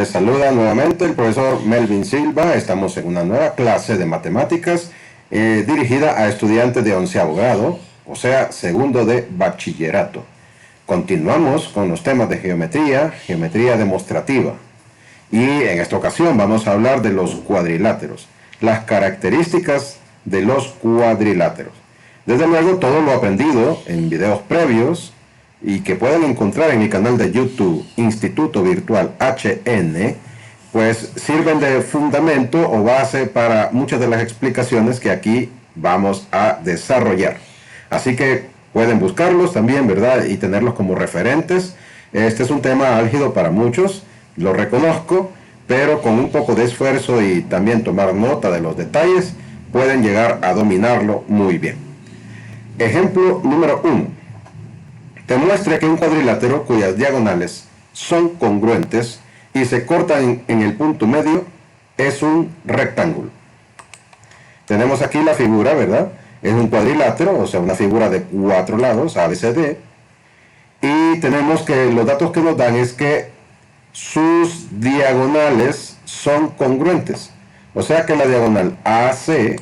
Les saluda nuevamente el profesor Melvin Silva. Estamos en una nueva clase de matemáticas dirigida a estudiantes de 11º grado, o sea, segundo de bachillerato. Continuamos con los temas de geometría, geometría demostrativa. Y en esta ocasión vamos a hablar de los cuadriláteros, las características de los cuadriláteros. Desde luego todo lo aprendido en videos previos y que pueden encontrar en mi canal de YouTube, Instituto Virtual HN, pues sirven de fundamento o base para muchas de las explicaciones que aquí vamos a desarrollar. Así que pueden buscarlos también, ¿verdad? Y tenerlos como referentes. Este es un tema álgido para muchos, lo reconozco, pero con un poco de esfuerzo y también tomar nota de los detalles, pueden llegar a dominarlo muy bien. Ejemplo número 1. Demuestre que un cuadrilátero cuyas diagonales son congruentes y se cortan en el punto medio es un rectángulo. Tenemos aquí la figura, ¿verdad? Es un cuadrilátero, o sea, una figura de 4 lados, A, B, C, D. Y tenemos que los datos que nos dan es que sus diagonales son congruentes. O sea que la diagonal AC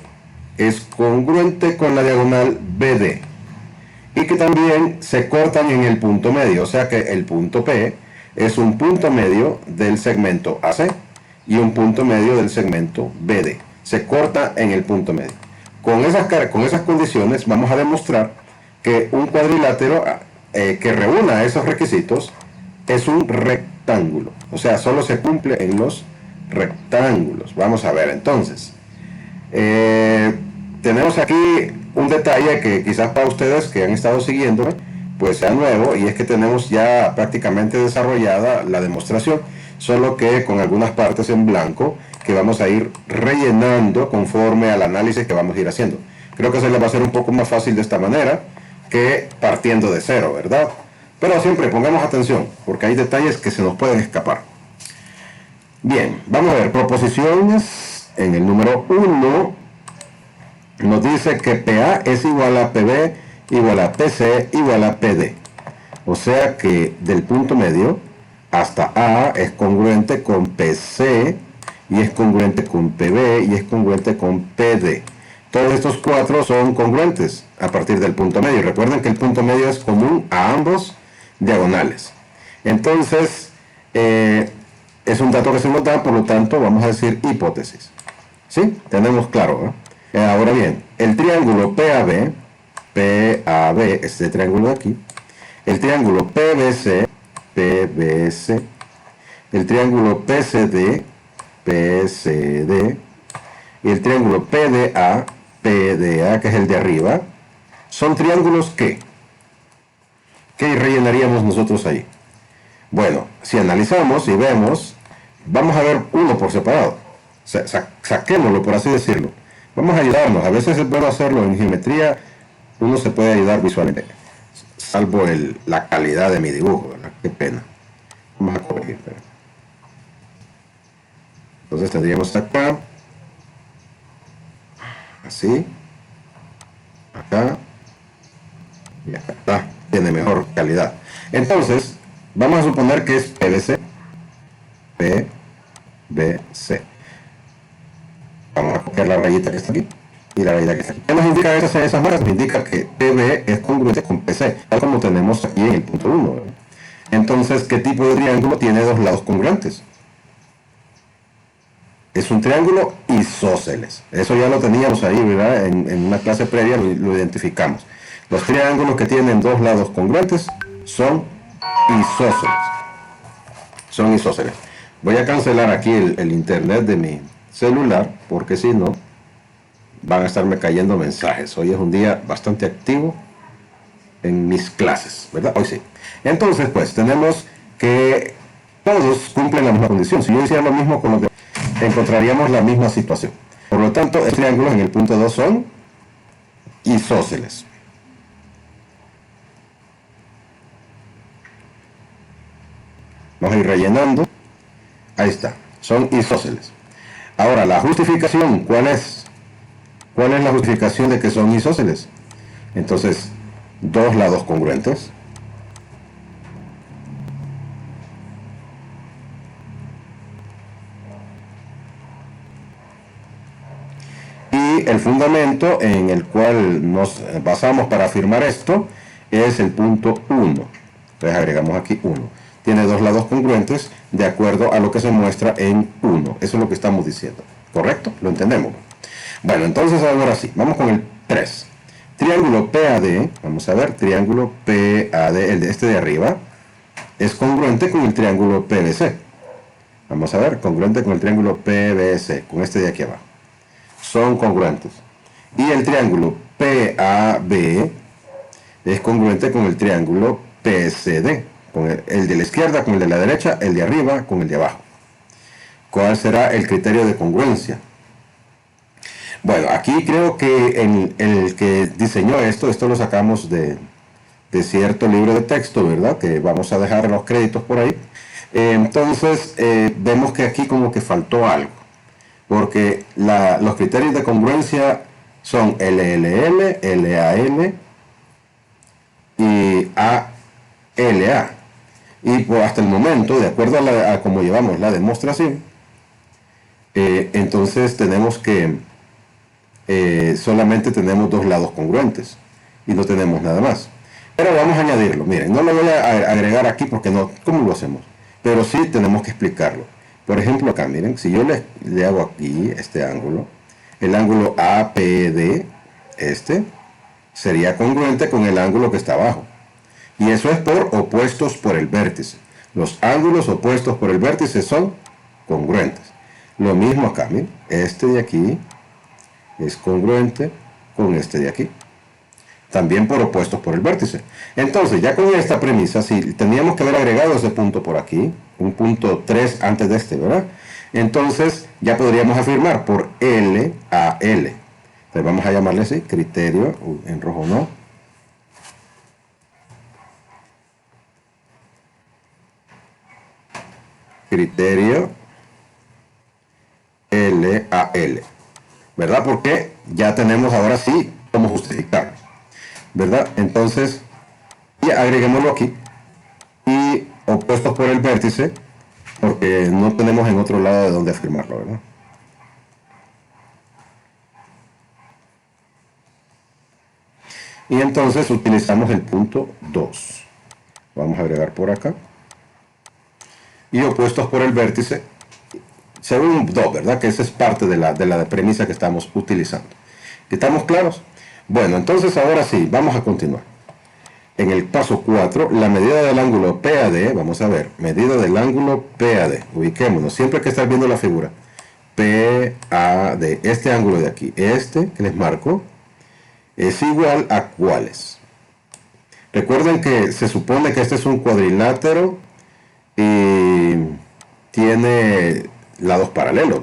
es congruente con la diagonal BD. Y que también se cortan en el punto medio, o sea que el punto P es un punto medio del segmento AC y un punto medio del segmento BD. Se corta en el punto medio. Con esas condiciones vamos a demostrar que un cuadrilátero que reúna esos requisitos es un rectángulo. O sea, solo se cumple en los rectángulos. Vamos a ver entonces. Tenemos aquí un detalle que quizás para ustedes que han estado siguiéndome pues sea nuevo, y es que tenemos ya prácticamente desarrollada la demostración, solo que con algunas partes en blanco que vamos a ir rellenando conforme al análisis que vamos a ir haciendo. Creo que se les va a hacer un poco más fácil de esta manera que partiendo de cero, ¿verdad? Pero siempre pongamos atención porque hay detalles que se nos pueden escapar. Bien, vamos a ver proposiciones. En el número 1 nos dice que PA es igual a PB igual a PC igual a PD. O sea que del punto medio hasta A es congruente con PC y es congruente con PB y es congruente con PD. Todos estos 4 son congruentes a partir del punto medio. Recuerden que el punto medio es común a ambos diagonales. Entonces, es un dato que se nos da, por lo tanto vamos a decir hipótesis. ¿Sí? Tenemos claro, ¿eh? Ahora bien, el triángulo PAB, este triángulo de aquí, el triángulo PBC, el triángulo PCD, y el triángulo PDA, que es el de arriba, son triángulos que rellenaríamos nosotros ahí. Bueno, si analizamos y vemos, vamos a ver uno por separado. Saquémoslo, por así decirlo. Vamos a ayudarnos. A veces es bueno hacerlo en geometría. Uno se puede ayudar visualmente. Salvo la calidad de mi dibujo, ¿verdad? Qué pena. Vamos a corregir. Entonces tendríamos acá. Así. Acá. Y acá. Tiene mejor calidad. Entonces, vamos a suponer que es PBC. PBC. Vamos a copiar la rayita que está aquí y la rayita que está aquí. ¿Qué nos indica esas barras? Nos indica que PB es congruente con PC, tal como tenemos aquí en el punto 1. ¿verdad? Entonces, ¿qué tipo de triángulo tiene dos lados congruentes? Es un triángulo isósceles. Eso ya lo teníamos ahí, ¿verdad? En una clase previa lo identificamos. Los triángulos que tienen dos lados congruentes son isósceles. Son isósceles. Voy a cancelar aquí el internet de mi celular, porque si no van a estarme cayendo mensajes. Hoy es un día bastante activo en mis clases, ¿verdad? Hoy sí. Entonces, pues, tenemos que todos cumplen la misma condición. Si yo hiciera lo mismo con los demás, encontraríamos la misma situación. Por lo tanto, los triángulos en el punto 2 son isósceles. Vamos a ir rellenando. Ahí está. Son isósceles. Ahora, la justificación, ¿cuál es? ¿Cuál es la justificación de que son isósceles? Entonces, dos lados congruentes. Y el fundamento en el cual nos basamos para afirmar esto es el punto 1. Entonces agregamos aquí 1. Tiene dos lados congruentes de acuerdo a lo que se muestra en 1. Eso es lo que estamos diciendo. ¿Correcto? ¿Lo entendemos? Bueno, entonces ahora sí, vamos con el 3. Triángulo PAD, vamos a ver, triángulo PAD, el de este de arriba, es congruente con el triángulo PBC. Vamos a ver, congruente con el triángulo PBC, con este de aquí abajo. Son congruentes. Y el triángulo PAB es congruente con el triángulo PCD, con el de la izquierda con el de la derecha, el de arriba con el de abajo. ¿Cuál será el criterio de congruencia? Bueno, aquí creo que el que diseñó esto lo sacamos de cierto libro de texto, ¿verdad? Que vamos a dejar los créditos por ahí. Entonces, vemos que aquí como que faltó algo, porque los criterios de congruencia son LLL, LAL y ALA. Y pues, hasta el momento, de acuerdo a cómo llevamos la demostración, entonces tenemos que solamente tenemos dos lados congruentes y no tenemos nada más. Pero vamos a añadirlo. Miren, no lo voy a agregar aquí porque no, ¿cómo lo hacemos? Pero sí tenemos que explicarlo. Por ejemplo, acá, miren, si yo le hago aquí este ángulo, el ángulo APD, este, sería congruente con el ángulo que está abajo. Y eso es por opuestos por el vértice. Los ángulos opuestos por el vértice son congruentes. Lo mismo acá, miren, este de aquí es congruente con este de aquí. También por opuestos por el vértice. Entonces, ya con esta premisa, si teníamos que haber agregado ese punto por aquí, un punto 3 antes de este, ¿verdad? Entonces, ya podríamos afirmar por L a L. Entonces, vamos a llamarle así, criterio, en rojo no. Criterio L a L. ¿Verdad? Porque ya tenemos ahora sí cómo justificarlo, ¿verdad? Entonces, ya agreguémoslo aquí y opuestos por el vértice, porque no tenemos en otro lado de donde afirmarlo, ¿verdad? Y entonces utilizamos el punto 2. Vamos a agregar por acá. Y opuestos por el vértice, según 2, ¿verdad? Que esa es parte de la premisa que estamos utilizando. ¿Estamos claros? Bueno, entonces ahora sí, vamos a continuar. En el paso 4, la medida del ángulo PAD, vamos a ver, medida del ángulo PAD, ubiquémonos, siempre que estás viendo la figura, PAD, este ángulo de aquí, este que les marco, es igual a ¿cuáles? Recuerden que se supone que este es un cuadrilátero y tiene lados paralelos,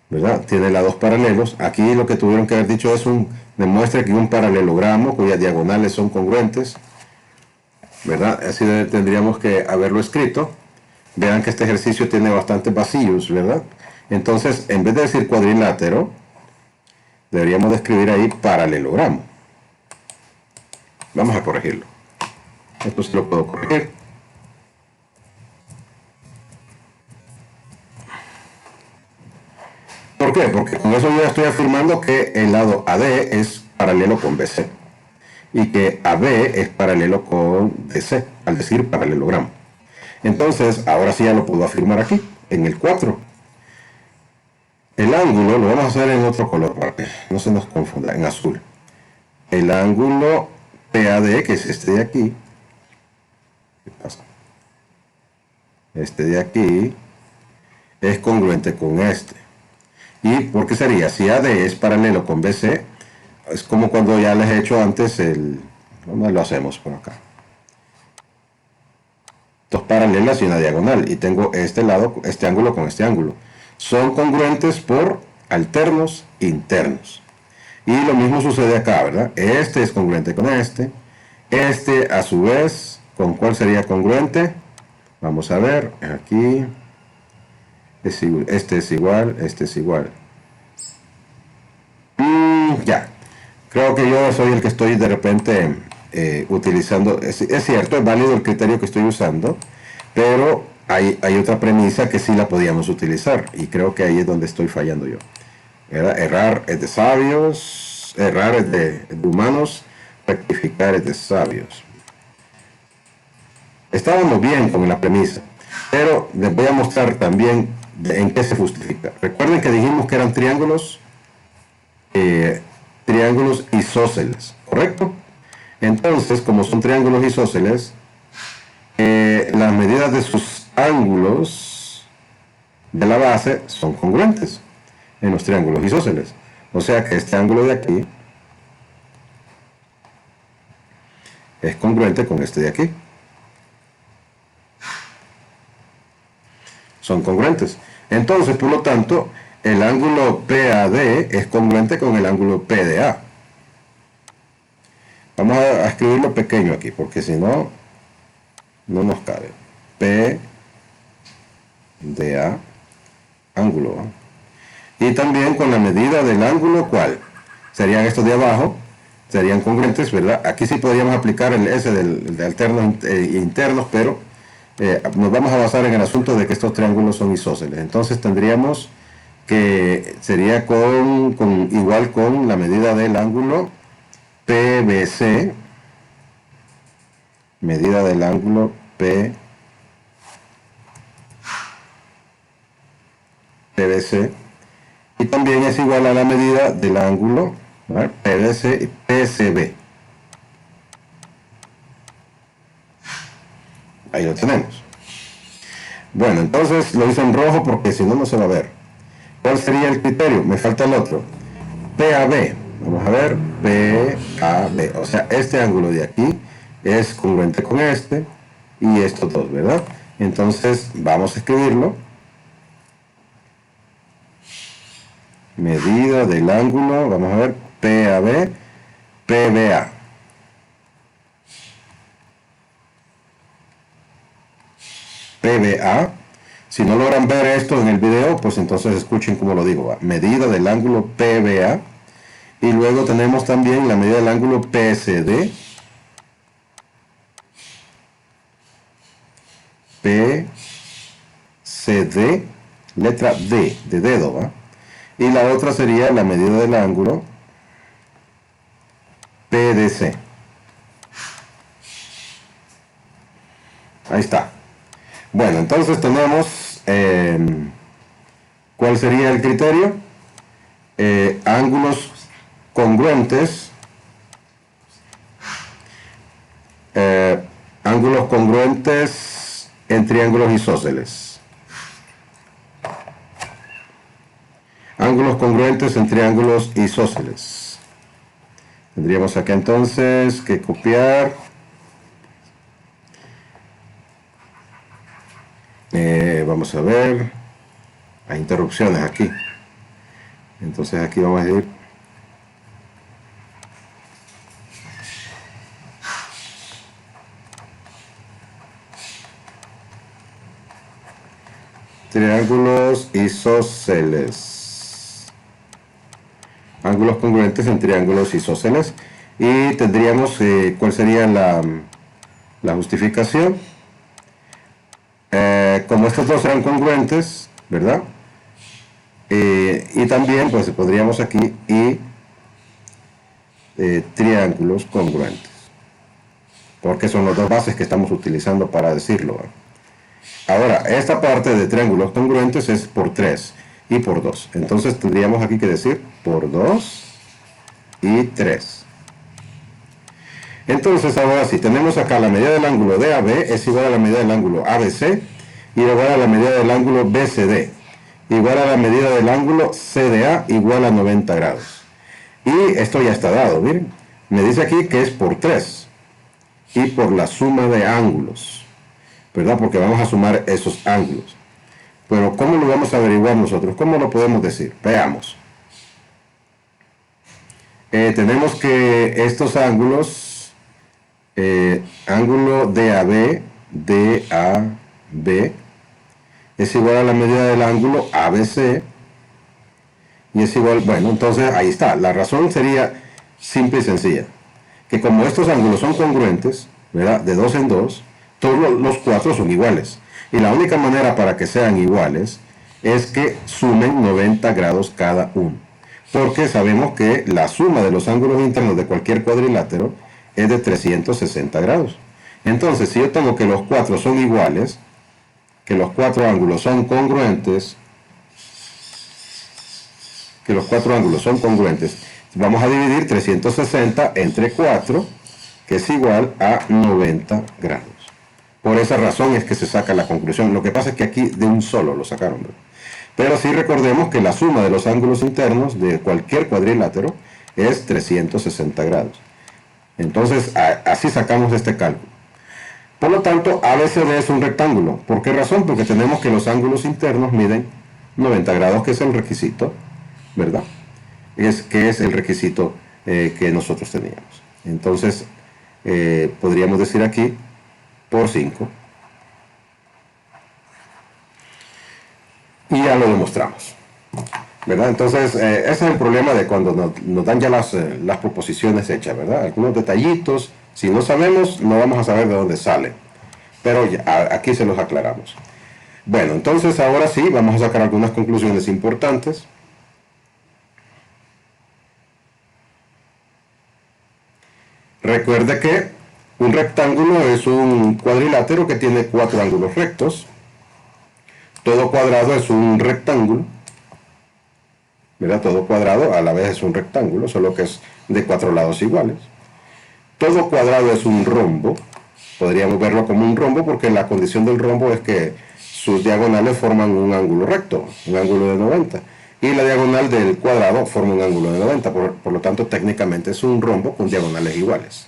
¿verdad? Tiene lados paralelos. Aquí lo que tuvieron que haber dicho es demuestre que un paralelogramo cuyas diagonales son congruentes, ¿verdad? Así tendríamos que haberlo escrito. Vean que este ejercicio tiene bastantes vacíos, ¿verdad? Entonces, en vez de decir cuadrilátero, deberíamos de escribir ahí paralelogramo. Vamos a corregirlo. Esto sí lo puedo corregir. ¿Por qué? Porque con eso yo ya estoy afirmando que el lado AD es paralelo con BC y que AB es paralelo con DC, al decir paralelogramo. Entonces, ahora sí ya lo puedo afirmar aquí, en el 4. El ángulo lo vamos a hacer en otro color para que no se nos confunda, en azul. El ángulo PAD, que es este de aquí, ¿qué pasa? Este de aquí es congruente con este. ¿Y por qué sería? Si AD es paralelo con BC, es como cuando ya les he hecho antes ¿dónde lo hacemos? Por acá. Dos paralelas y una diagonal. Y tengo este lado, este ángulo con este ángulo. Son congruentes por alternos internos. Y lo mismo sucede acá, ¿verdad? Este es congruente con este. Este, a su vez, ¿con cuál sería congruente? Vamos a ver, aquí. Este es igual, este es igual. Ya. Creo que yo soy el que estoy de repente utilizando. Es cierto, es válido el criterio que estoy usando, pero hay otra premisa que sí la podíamos utilizar y creo que ahí es donde estoy fallando yo. ¿verdad? Errar es de sabios, errar es de humanos, rectificar es de sabios. Estábamos bien con la premisa, pero les voy a mostrar también en qué se justifica. Recuerden que dijimos que eran triángulos isósceles, ¿correcto? Entonces, como son triángulos isósceles, las medidas de sus ángulos de la base son congruentes en los triángulos isósceles. O sea que este ángulo de aquí es congruente con este de aquí. Son congruentes. Entonces, por lo tanto, el ángulo PAD es congruente con el ángulo PDA. Vamos a escribirlo pequeño aquí, porque si no, no nos cabe. PDA, ángulo. Y también con la medida del ángulo, ¿cuál? Serían estos de abajo, serían congruentes, ¿verdad? Aquí sí podríamos aplicar el S de alternos internos, pero nos vamos a basar en el asunto de que estos triángulos son isósceles. Entonces tendríamos que sería igual con la medida del ángulo PBC, medida del ángulo PBC, y también es igual a la medida del ángulo, ¿verdad?, PBC y PCB. Ahí lo tenemos. Bueno, entonces lo hice en rojo porque si no, no se va a ver. ¿Cuál sería el criterio? Me falta el otro. PAB. Vamos a ver. PAB. O sea, este ángulo de aquí es congruente con este y estos dos, ¿verdad? Entonces vamos a escribirlo. Medida del ángulo. Vamos a ver. PAB. PBA. PBA. Si no logran ver esto en el video, pues entonces escuchen cómo lo digo. Medida del ángulo PBA. Y luego tenemos también la medida del ángulo PCD. PCD, letra D, de dedo, ¿va? Y la otra sería la medida del ángulo PDC. Ahí está. Bueno, entonces tenemos, ¿cuál sería el criterio? Ángulos congruentes, ángulos congruentes en triángulos isósceles. Ángulos congruentes en triángulos isósceles. Tendríamos acá entonces que copiar. Vamos a ver, hay interrupciones aquí, entonces aquí vamos a decir triángulos isósceles, ángulos congruentes en triángulos isósceles, y tendríamos cuál sería la justificación. Como estos dos serán congruentes, ¿verdad? Y también pues podríamos aquí triángulos congruentes, porque son las dos bases que estamos utilizando para decirlo, ¿verdad? Ahora, esta parte de triángulos congruentes es por 3 y por 2. Entonces tendríamos aquí que decir por 2 y 3. Entonces ahora sí, tenemos acá la medida del ángulo DAB es igual a la medida del ángulo ABC y igual a la medida del ángulo BCD, igual a la medida del ángulo CDA, igual a 90 grados. Y esto ya está dado, miren. Me dice aquí que es por 3 y por la suma de ángulos, ¿verdad? Porque vamos a sumar esos ángulos. Pero ¿cómo lo vamos a averiguar nosotros? ¿Cómo lo podemos decir? Veamos. Tenemos que estos ángulos, ángulo DAB es igual a la medida del ángulo ABC y es igual, bueno, entonces ahí está. La razón sería simple y sencilla, que como estos ángulos son congruentes, ¿verdad?, de 2 en 2, todos los 4 son iguales. Y la única manera para que sean iguales es que sumen 90 grados cada uno. porque sabemos que la suma de los ángulos internos de cualquier cuadrilátero es de 360 grados. Entonces, si yo tengo que los cuatro son iguales, que los cuatro ángulos son congruentes, vamos a dividir 360 entre 4, que es igual a 90 grados. Por esa razón es que se saca la conclusión. Lo que pasa es que aquí de un solo lo sacaron, ¿verdad? Pero sí recordemos que la suma de los ángulos internos de cualquier cuadrilátero es 360 grados. Entonces, así sacamos este cálculo. Por lo tanto, ABCD es un rectángulo. ¿Por qué razón? Porque tenemos que los ángulos internos miden 90 grados, que es el requisito, ¿verdad? Que es el requisito que nosotros teníamos. Entonces, podríamos decir aquí por 5. Y ya lo demostramos, ¿verdad? Entonces, ese es el problema de cuando nos dan ya las proposiciones hechas, ¿verdad? Algunos detallitos, si no sabemos, no vamos a saber de dónde sale. Pero ya, aquí se los aclaramos. Bueno, entonces ahora sí, vamos a sacar algunas conclusiones importantes. Recuerde que un rectángulo es un cuadrilátero que tiene 4 ángulos rectos. Todo cuadrado es un rectángulo. ¿Verdad? Todo cuadrado a la vez es un rectángulo, solo que es de 4 lados iguales. Todo cuadrado es un rombo. Podríamos verlo como un rombo porque la condición del rombo es que sus diagonales forman un ángulo recto, un ángulo de 90. Y la diagonal del cuadrado forma un ángulo de 90. Por lo tanto, técnicamente es un rombo con diagonales iguales.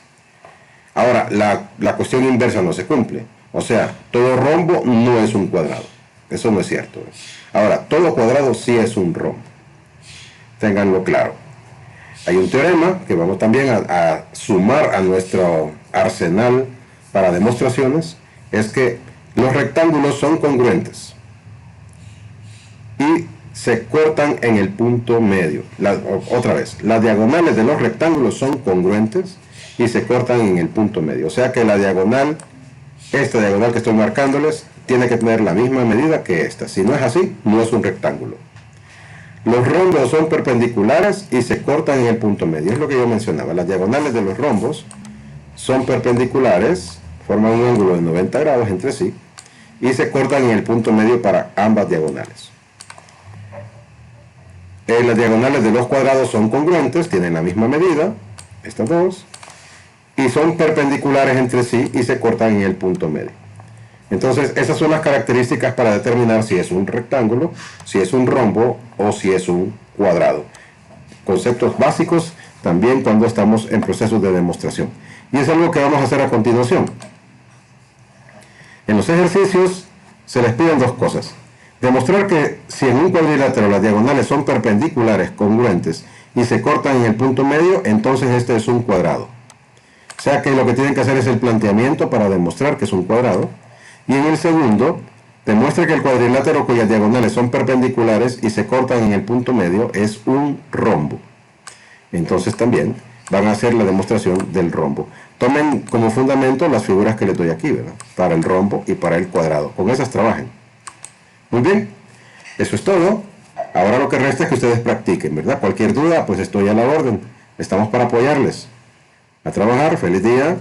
Ahora, la cuestión inversa no se cumple. O sea, todo rombo no es un cuadrado. Eso no es cierto. Ahora, todo cuadrado sí es un rombo. Ténganlo claro. Hay un teorema que vamos también a sumar a nuestro arsenal para demostraciones. Es que los rectángulos son congruentes y se cortan en el punto medio. Otra vez, las diagonales de los rectángulos son congruentes y se cortan en el punto medio. O sea que la diagonal, esta diagonal que estoy marcándoles, tiene que tener la misma medida que esta. Si no es así, no es un rectángulo. Los rombos son perpendiculares y se cortan en el punto medio. Es lo que yo mencionaba. Las diagonales de los rombos son perpendiculares, forman un ángulo de 90 grados entre sí y se cortan en el punto medio para ambas diagonales. Las diagonales de los cuadrados son congruentes, tienen la misma medida, estas dos, y son perpendiculares entre sí y se cortan en el punto medio. Entonces, esas son las características para determinar si es un rectángulo, si es un rombo o si es un cuadrado. Conceptos básicos también cuando estamos en procesos de demostración. Y es algo que vamos a hacer a continuación. En los ejercicios se les piden dos cosas. Demostrar que si en un cuadrilátero las diagonales son perpendiculares, congruentes, y se cortan en el punto medio, entonces este es un cuadrado. O sea que lo que tienen que hacer es el planteamiento para demostrar que es un cuadrado. Y en el segundo, demuestra que el cuadrilátero cuyas diagonales son perpendiculares y se cortan en el punto medio es un rombo. Entonces también van a hacer la demostración del rombo. Tomen como fundamento las figuras que les doy aquí, ¿verdad? Para el rombo y para el cuadrado. Con esas trabajen. Muy bien, eso es todo. Ahora lo que resta es que ustedes practiquen, ¿verdad? Cualquier duda, pues estoy a la orden. Estamos para apoyarles. A trabajar, feliz día.